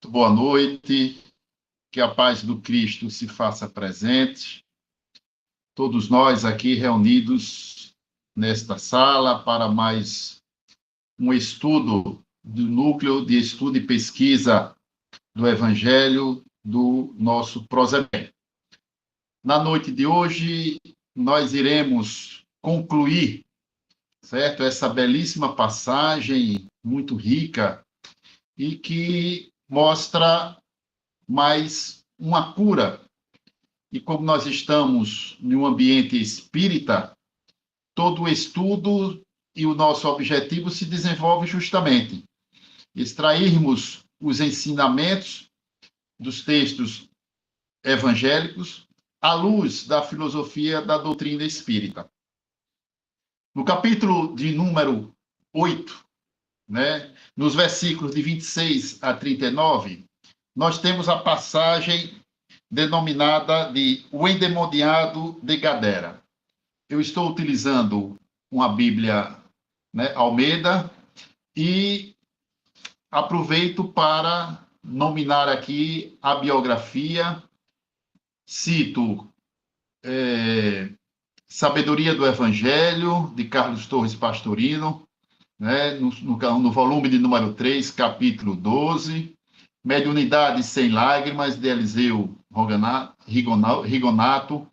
muito boa noite, que a paz do Cristo se faça presente. Todos nós aqui reunidos nesta sala para mais um estudo do Núcleo de Estudo e Pesquisa do Evangelho do nosso Prosebem. Na noite de hoje, nós iremos concluir, certo? Essa belíssima passagem, muito rica, e que mostra mais uma cura. E como nós estamos em um ambiente espírita, todo o estudo e o nosso objetivo se desenvolve justamente extrairmos os ensinamentos dos textos evangélicos à luz da filosofia da doutrina espírita. No capítulo de número 8, nos versículos de 26 a 39, nós temos a passagem denominada de O Endemoniado de Gadara. Eu estou utilizando uma Bíblia, Almeida, e aproveito para nominar aqui a biografia. Cito Sabedoria do Evangelho, de Carlos Torres Pastorino, no volume de número 3, capítulo 12, Mediunidade Sem Lágrimas, de Eliseu Rigonato,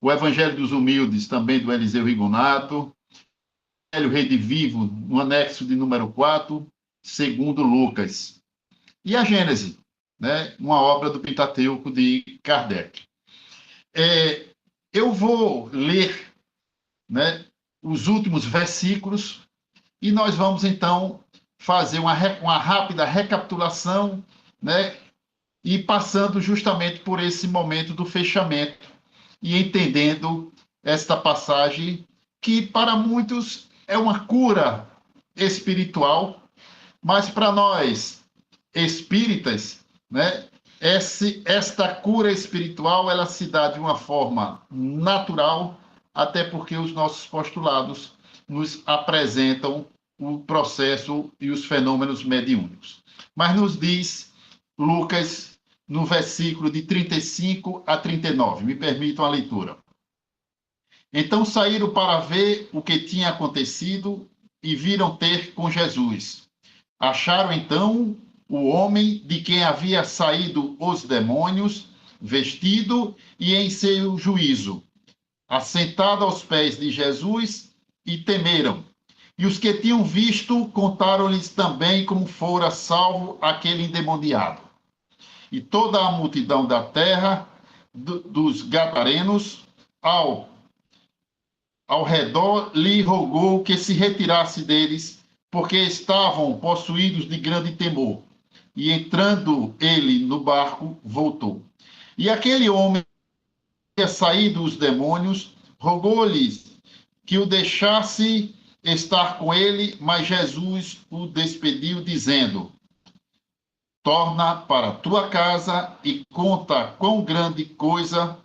o Evangelho dos Humildes, também do Eliseu Rigonato, Evangelho Redivivo, no anexo de número 4, segundo Lucas, e a Gênese, uma obra do Pentateuco de Kardec. Eu vou ler os últimos versículos e nós vamos, então, fazer uma rápida recapitulação, e passando justamente por esse momento do fechamento e entendendo esta passagem que, para muitos, é uma cura espiritual, mas para nós, espíritas, esta cura espiritual, ela se dá de uma forma natural, até porque os nossos postulados nos apresentam o processo e os fenômenos mediúnicos. Mas nos diz Lucas, no versículo de 35 a 39. Me permitam a leitura. Então saíram para ver o que tinha acontecido e viram ter com Jesus. Acharam então o homem de quem havia saído os demônios, vestido e em seu juízo, assentado aos pés de Jesus, e temeram. E os que tinham visto contaram-lhes também como fora salvo aquele endemoniado. E toda a multidão da terra, dos gadarenos, ao redor, lhe rogou que se retirasse deles, porque estavam possuídos de grande temor. E entrando ele no barco, voltou. E aquele homem que tinha saído os demônios, rogou-lhes que o deixasse estar com ele, mas Jesus o despediu, dizendo: torna para tua casa e conta quão grande coisa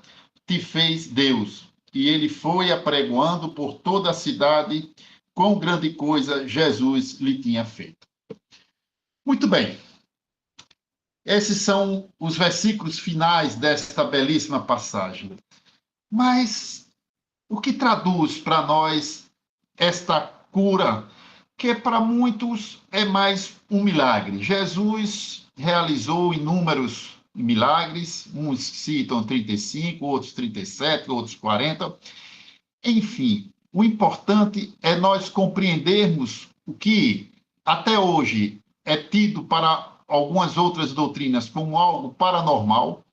te fez Deus. E ele foi apregoando por toda a cidade quão grande coisa Jesus lhe tinha feito. Muito bem. Esses são os versículos finais desta belíssima passagem. Mas o que traduz para nós esta cura, que para muitos é mais um milagre? Jesus realizou inúmeros milagres, uns citam 35, outros 37, outros 40. Enfim, o importante é nós compreendermos o que até hoje é tido para algumas outras doutrinas como algo paranormal,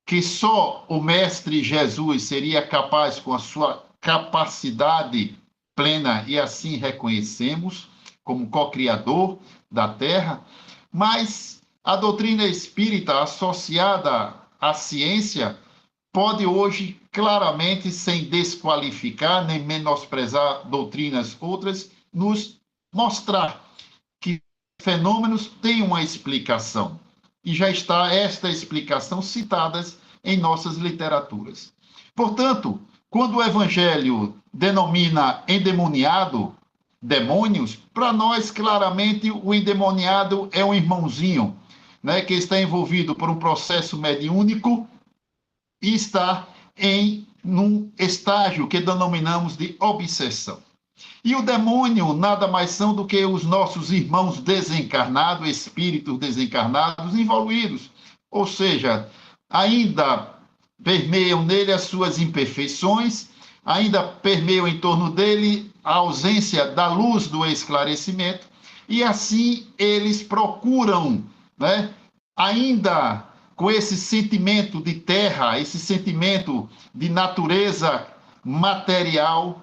que só o Mestre Jesus seria capaz, com a sua capacidade plena, e assim reconhecemos, como co-criador da Terra, mas a doutrina espírita associada à ciência pode hoje claramente, sem desqualificar nem menosprezar doutrinas outras, nos mostrar que fenômenos têm uma explicação. E já está esta explicação citada em nossas literaturas. Portanto, quando o Evangelho denomina endemoniado, demônios, para nós, claramente, o endemoniado é um irmãozinho, né, que está envolvido por um processo mediúnico e está num estágio que denominamos de obsessão. E o demônio nada mais são do que os nossos irmãos desencarnados, espíritos desencarnados evoluídos. Ou seja, ainda permeiam nele as suas imperfeições, ainda permeiam em torno dele a ausência da luz do esclarecimento, e assim eles procuram, né, ainda com esse sentimento de terra, esse sentimento de natureza material,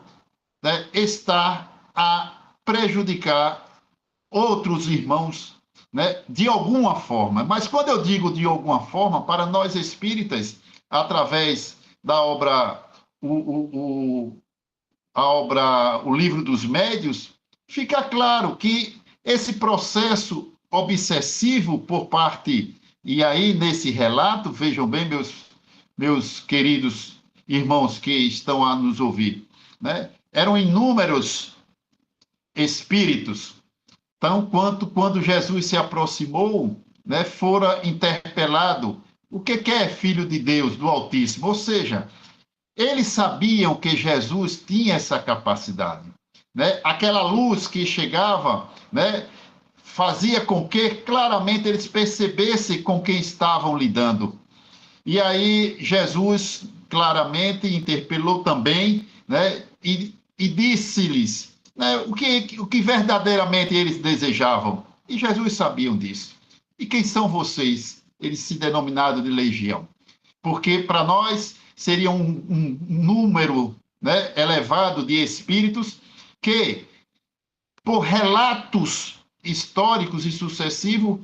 né, está a prejudicar outros irmãos, né, de alguma forma. Mas quando eu digo de alguma forma, para nós espíritas, através da obra, o Livro dos Médios, fica claro que esse processo obsessivo por parte, e aí nesse relato, vejam bem, meus queridos irmãos que estão a nos ouvir, né? Eram inúmeros espíritos, tão quanto quando Jesus se aproximou, né, fora interpelado, o que é filho de Deus, do Altíssimo? Ou seja, eles sabiam que Jesus tinha essa capacidade, né? Aquela luz que chegava, né, fazia com que claramente eles percebessem com quem estavam lidando. E aí Jesus claramente interpelou também, né, e disse-lhes, né, o que verdadeiramente eles desejavam. E Jesus sabia disso. E quem são vocês? Eles se denominaram de legião. Porque para nós seria um número, né, elevado de espíritos que, por relatos históricos e sucessivos,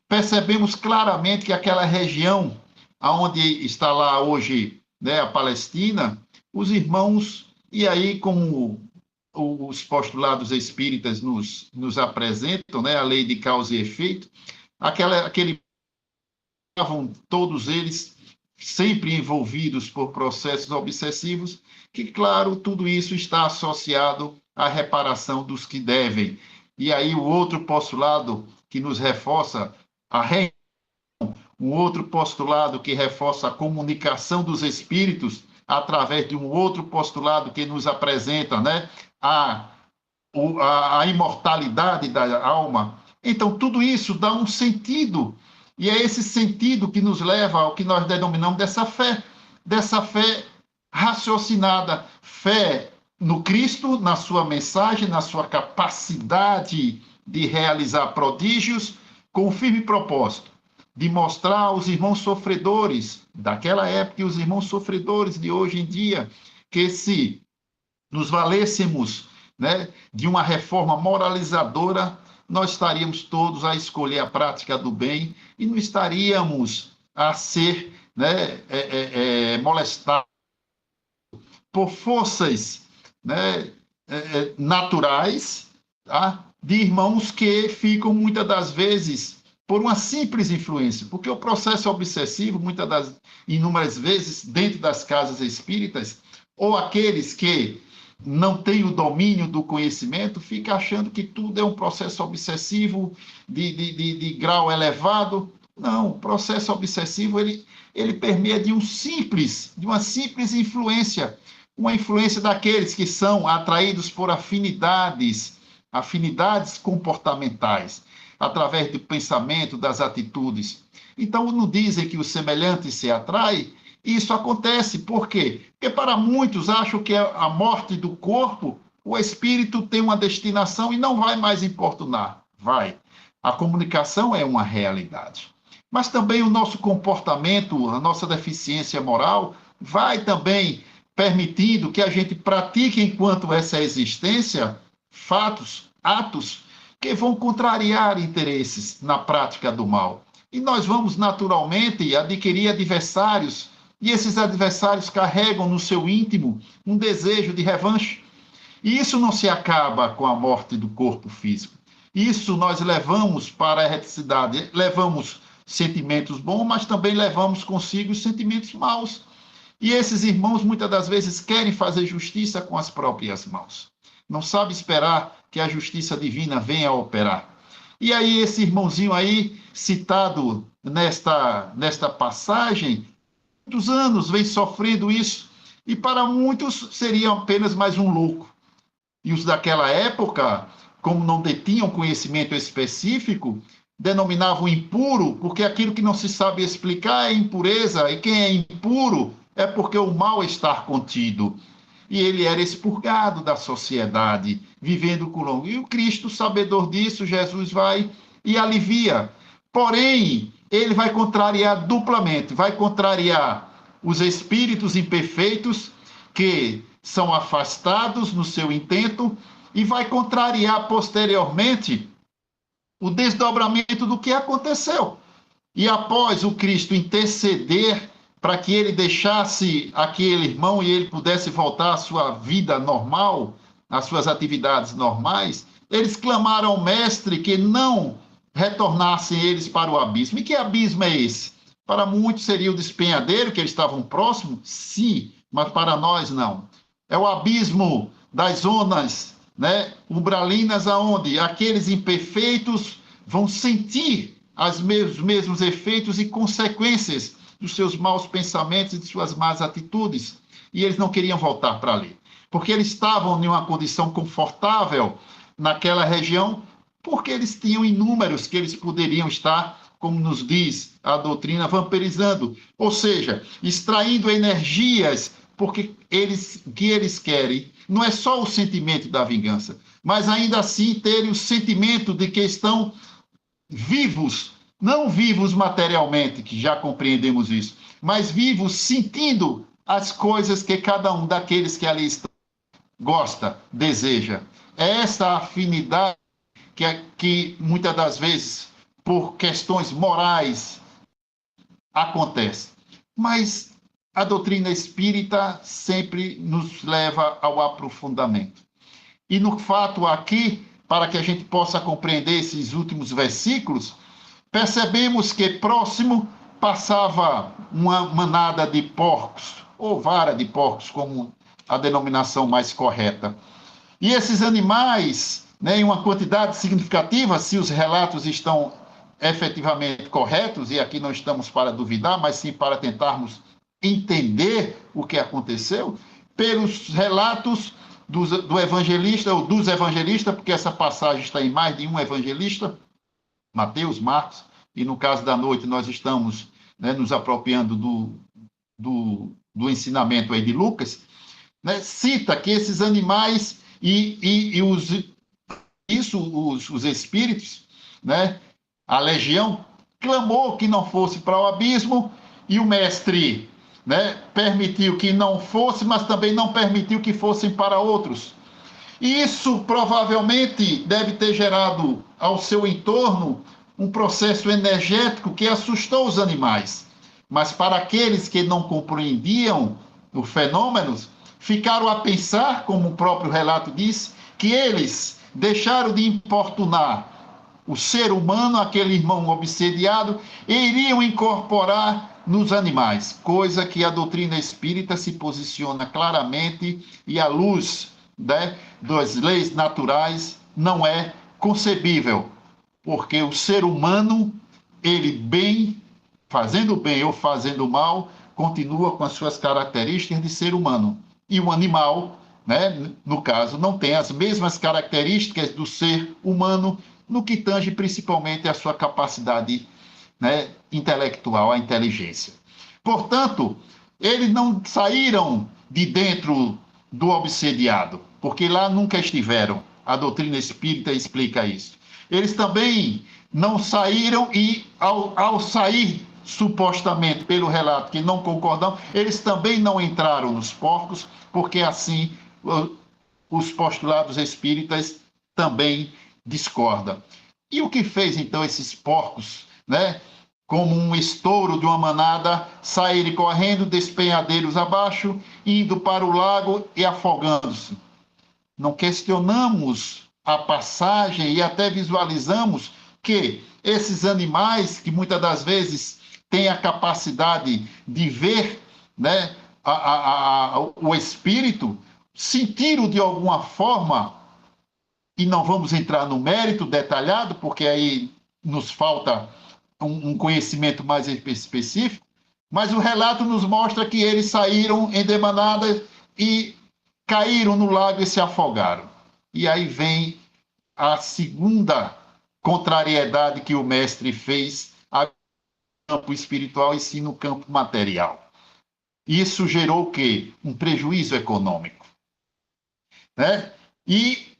percebemos claramente que aquela região onde está lá hoje, né, a Palestina, os irmãos, e aí como os postulados espíritas nos apresentam, né, a lei de causa e efeito, estavam todos eles sempre envolvidos por processos obsessivos, que, claro, tudo isso está associado à reparação dos que devem. E aí o outro postulado que nos reforça um outro postulado que reforça a comunicação dos espíritos através de um outro postulado que nos apresenta, né, a imortalidade da alma. Então, tudo isso dá um sentido, e é esse sentido que nos leva ao que nós denominamos dessa fé raciocinada, fé no Cristo, na sua mensagem, na sua capacidade de realizar prodígios, com o firme propósito de mostrar aos irmãos sofredores daquela época e os irmãos sofredores de hoje em dia que se nos valêssemos, né, de uma reforma moralizadora, nós estaríamos todos a escolher a prática do bem e não estaríamos a ser, né, molestados por forças, né, naturais, tá, de irmãos que ficam muitas das vezes por uma simples influência, porque o processo obsessivo, inúmeras vezes, dentro das casas espíritas, ou aqueles que não têm o domínio do conhecimento, fica achando que tudo é um processo obsessivo de grau elevado. Não, o processo obsessivo, ele permeia de uma simples influência, uma influência daqueles que são atraídos por afinidades comportamentais, através do pensamento, das atitudes. Então, não dizem que o semelhante se atrai? Isso acontece, por quê? Porque para muitos acham que a morte do corpo, o espírito tem uma destinação e não vai mais importunar. Vai. A comunicação é uma realidade. Mas também o nosso comportamento, a nossa deficiência moral, vai também permitindo que a gente pratique, enquanto essa existência, fatos, atos, que vão contrariar interesses na prática do mal. E nós vamos naturalmente adquirir adversários, e esses adversários carregam no seu íntimo um desejo de revanche. E isso não se acaba com a morte do corpo físico. Isso nós levamos para a erreticidade, levamos sentimentos bons, mas também levamos consigo os sentimentos maus. E esses irmãos muitas das vezes querem fazer justiça com as próprias mãos. Não sabe esperar que a justiça divina venha a operar. E aí esse irmãozinho aí, citado nesta passagem, muitos anos vem sofrendo isso, e para muitos seria apenas mais um louco. E os daquela época, como não detinham conhecimento específico, denominavam impuro, porque aquilo que não se sabe explicar é impureza, e quem é impuro é porque o mal está contido. E ele era expurgado da sociedade, vivendo com longo. E o Cristo, sabedor disso, Jesus vai e alivia. Porém, ele vai contrariar duplamente, vai contrariar os espíritos imperfeitos que são afastados no seu intento e vai contrariar posteriormente o desdobramento do que aconteceu. E após o Cristo interceder para que ele deixasse aquele irmão e ele pudesse voltar à sua vida normal, às suas atividades normais, eles clamaram ao mestre que não retornassem eles para o abismo. E que abismo é esse? Para muitos seria o despenhadeiro, que eles estavam próximos? Sim, mas para nós não. É o abismo das zonas, né, umbralinas, aonde aqueles imperfeitos vão sentir os mesmos efeitos e consequências dos seus maus pensamentos e de suas más atitudes. E eles não queriam voltar para ali, porque eles estavam em uma condição confortável naquela região, porque eles tinham inúmeros que eles poderiam estar, como nos diz a doutrina, vampirizando, ou seja, extraindo energias, porque que eles querem não é só o sentimento da vingança, mas ainda assim terem o sentimento de que estão vivos, não vivos materialmente, que já compreendemos isso, mas vivos sentindo as coisas que cada um daqueles que ali estão gosta, deseja. É essa afinidade que muitas das vezes, por questões morais, acontece. Mas a doutrina espírita sempre nos leva ao aprofundamento. E no fato aqui, para que a gente possa compreender esses últimos versículos, percebemos que próximo passava uma manada de porcos, ou vara de porcos, como a denominação mais correta. E esses animais, né, em uma quantidade significativa, se os relatos estão efetivamente corretos, e aqui não estamos para duvidar, mas sim para tentarmos entender o que aconteceu, pelos relatos do evangelista, ou dos evangelistas, porque essa passagem está em mais de um evangelista, Mateus, Marcos, e no caso da noite nós estamos, né, nos apropriando do ensinamento aí de Lucas, né, cita que esses animais e os espíritos, né, a legião, clamou que não fosse para o abismo, e o mestre, né, permitiu que não fosse, mas também não permitiu que fossem para outros. E isso provavelmente deve ter gerado ao seu entorno um processo energético que assustou os animais. Mas para aqueles que não compreendiam os fenômenos, ficaram a pensar, como o próprio relato diz, que eles deixaram de importunar o ser humano, aquele irmão obsediado, e iriam incorporar nos animais, coisa que a doutrina espírita se posiciona claramente e à luz, né, das leis naturais não é concebível, porque o ser humano, ele fazendo bem ou fazendo mal, continua com as suas características de ser humano. E o animal, né, no caso, não tem as mesmas características do ser humano no que tange principalmente a sua capacidade, né, intelectual, a inteligência. Portanto, eles não saíram de dentro do obsediado, porque lá nunca estiveram. A doutrina espírita explica isso. Eles também não saíram e, ao sair supostamente pelo relato que não concordam, eles também não entraram nos porcos, porque assim os postulados espíritas também discordam. E o que fez então esses porcos, né, como um estouro de uma manada, saírem correndo, despenhadeiros abaixo, indo para o lago e afogando-se? Não questionamos a passagem e até visualizamos que esses animais, que muitas das vezes têm a capacidade de ver, né, o espírito, sentiram de alguma forma e não vamos entrar no mérito detalhado, porque aí nos falta um conhecimento mais específico, mas o relato nos mostra que eles saíram em demanada e caíram no lago e se afogaram. E aí vem a segunda contrariedade que o mestre fez no campo espiritual e sim no campo material. Isso gerou o quê? Um prejuízo econômico. Né? E,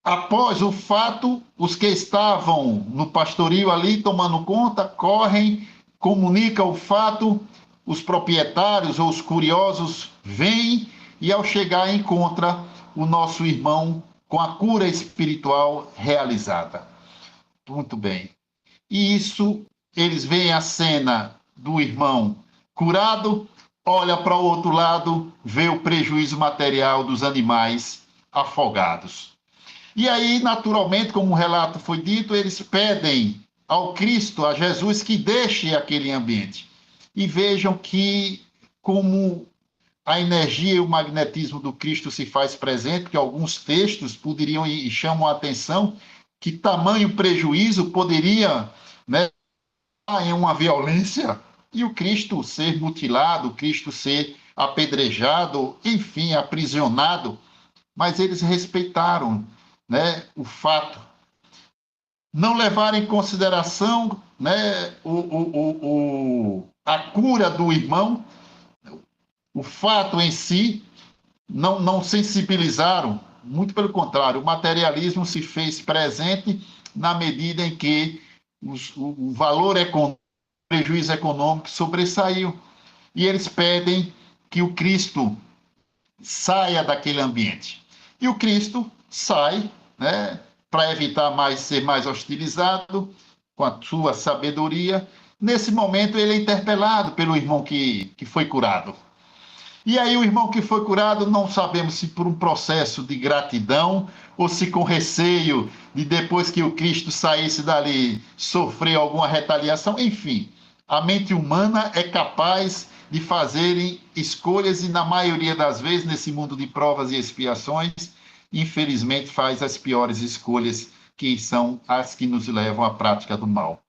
após o fato, os que estavam no pastorio ali tomando conta, correm, comunicam o fato, os proprietários ou os curiosos vêm e, ao chegar, encontra o nosso irmão com a cura espiritual realizada. Muito bem. E isso, eles veem a cena do irmão curado, olha para o outro lado, vê o prejuízo material dos animais afogados. E aí, naturalmente, como o relato foi dito, eles pedem ao Cristo, a Jesus, que deixe aquele ambiente. E vejam que como a energia e o magnetismo do Cristo se faz presente, que alguns textos poderiam e chamam a atenção que tamanho prejuízo poderia, né, em uma violência e o Cristo ser mutilado, o Cristo ser apedrejado, enfim, aprisionado, mas eles respeitaram, né, o fato, não levaram em consideração, né, a cura do irmão, o fato em si, não sensibilizaram, muito pelo contrário, o materialismo se fez presente na medida em que o valor econômico, o prejuízo econômico sobressaiu. E eles pedem que o Cristo saia daquele ambiente. E o Cristo sai, né, para evitar ser mais hostilizado, com a sua sabedoria. Nesse momento, ele é interpelado pelo irmão que foi curado. E aí o irmão que foi curado, não sabemos se por um processo de gratidão ou se com receio de depois que o Cristo saísse dali sofrer alguma retaliação, enfim. A mente humana é capaz de fazerem escolhas e na maioria das vezes nesse mundo de provas e expiações, infelizmente faz as piores escolhas que são as que nos levam à prática do mal.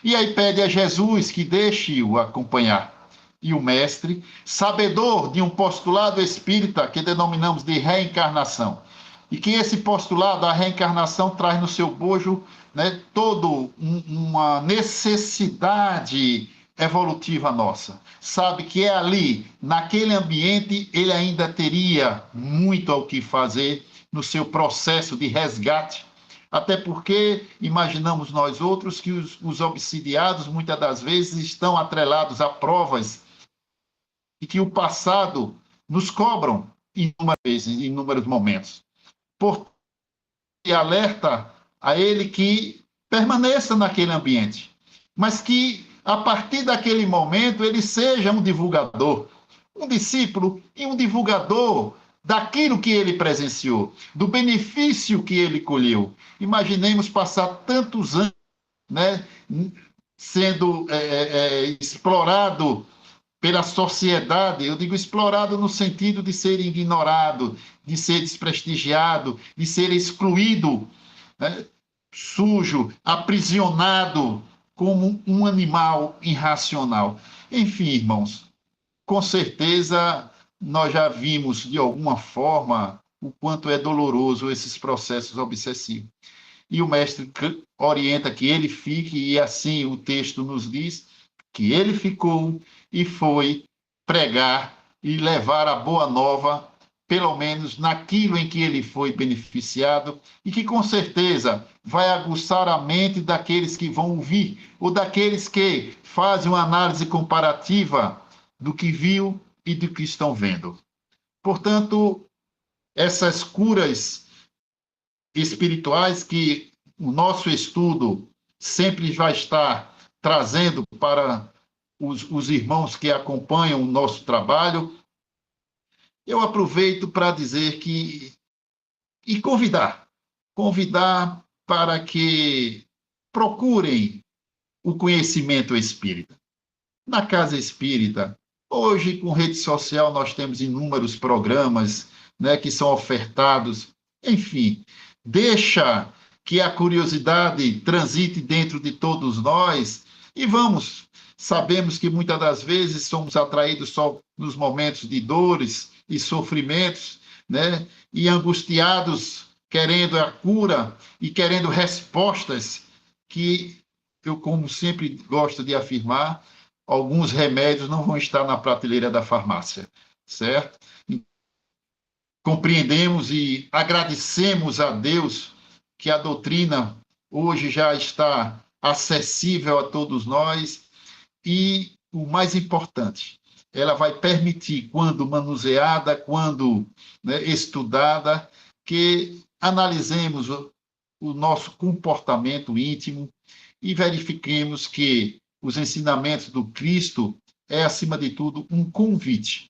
E aí pede a Jesus que deixe-o acompanhar. E o mestre, sabedor de um postulado espírita que denominamos de reencarnação, e que esse postulado, a reencarnação, traz no seu bojo, né, toda uma necessidade evolutiva nossa. Sabe que é ali, naquele ambiente, ele ainda teria muito ao que fazer no seu processo de resgate, até porque imaginamos nós outros que os obsidiados, muitas das vezes, estão atrelados a provas e que o passado nos cobram inúmeras vezes, em inúmeros momentos. Portanto, alerta a ele que permaneça naquele ambiente, mas que, a partir daquele momento, ele seja um divulgador, um discípulo e um divulgador daquilo que ele presenciou, do benefício que ele colheu. Imaginemos passar tantos anos, né, sendo explorado pela sociedade, eu digo explorado no sentido de ser ignorado, de ser desprestigiado, de ser excluído, né? Sujo, aprisionado como um animal irracional. Enfim, irmãos, com certeza nós já vimos de alguma forma o quanto é doloroso esses processos obsessivos. E o mestre orienta que ele fique, e assim o texto nos diz, que ele ficou e foi pregar e levar a boa nova, pelo menos naquilo em que ele foi beneficiado, e que com certeza vai aguçar a mente daqueles que vão ouvir, ou daqueles que fazem uma análise comparativa do que viu e do que estão vendo. Portanto, essas curas espirituais que o nosso estudo sempre vai estar trazendo para os irmãos que acompanham o nosso trabalho, eu aproveito para dizer que, e convidar para que procurem o conhecimento espírita. Na Casa Espírita, hoje com rede social nós temos inúmeros programas, né, que são ofertados, enfim, deixa que a curiosidade transite dentro de todos nós e vamos. Sabemos que muitas das vezes somos atraídos só nos momentos de dores e sofrimentos, né? E angustiados, querendo a cura e querendo respostas que eu, como sempre gosto de afirmar, alguns remédios não vão estar na prateleira da farmácia, certo? Compreendemos e agradecemos a Deus que a doutrina hoje já está acessível a todos nós e, o mais importante, ela vai permitir, quando manuseada, quando, né, estudada, que analisemos o nosso comportamento íntimo e verifiquemos que os ensinamentos do Cristo é, acima de tudo, um convite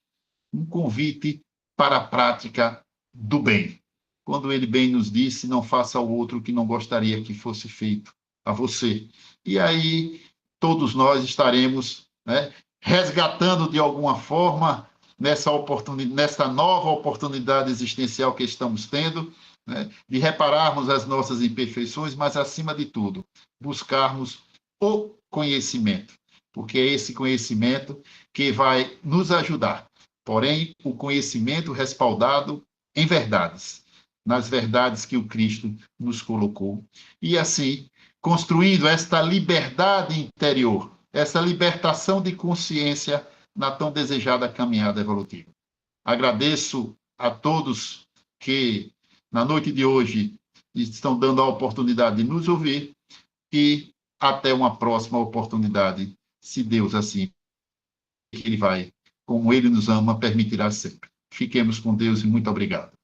para a prática do bem. Quando ele bem nos disse, não faça ao outro o que não gostaria que fosse feito a você. E aí todos nós estaremos, né, resgatando de alguma forma nessa nova oportunidade existencial que estamos tendo, né, de repararmos as nossas imperfeições, mas acima de tudo, buscarmos o conhecimento, porque é esse conhecimento que vai nos ajudar. Porém, o conhecimento respaldado em verdades, nas verdades que o Cristo nos colocou. E assim, construindo esta liberdade interior, essa libertação de consciência na tão desejada caminhada evolutiva. Agradeço a todos que, na noite de hoje, estão dando a oportunidade de nos ouvir e até uma próxima oportunidade, se Deus assim, Ele vai, como Ele nos ama, permitirá sempre. Fiquemos com Deus e muito obrigado.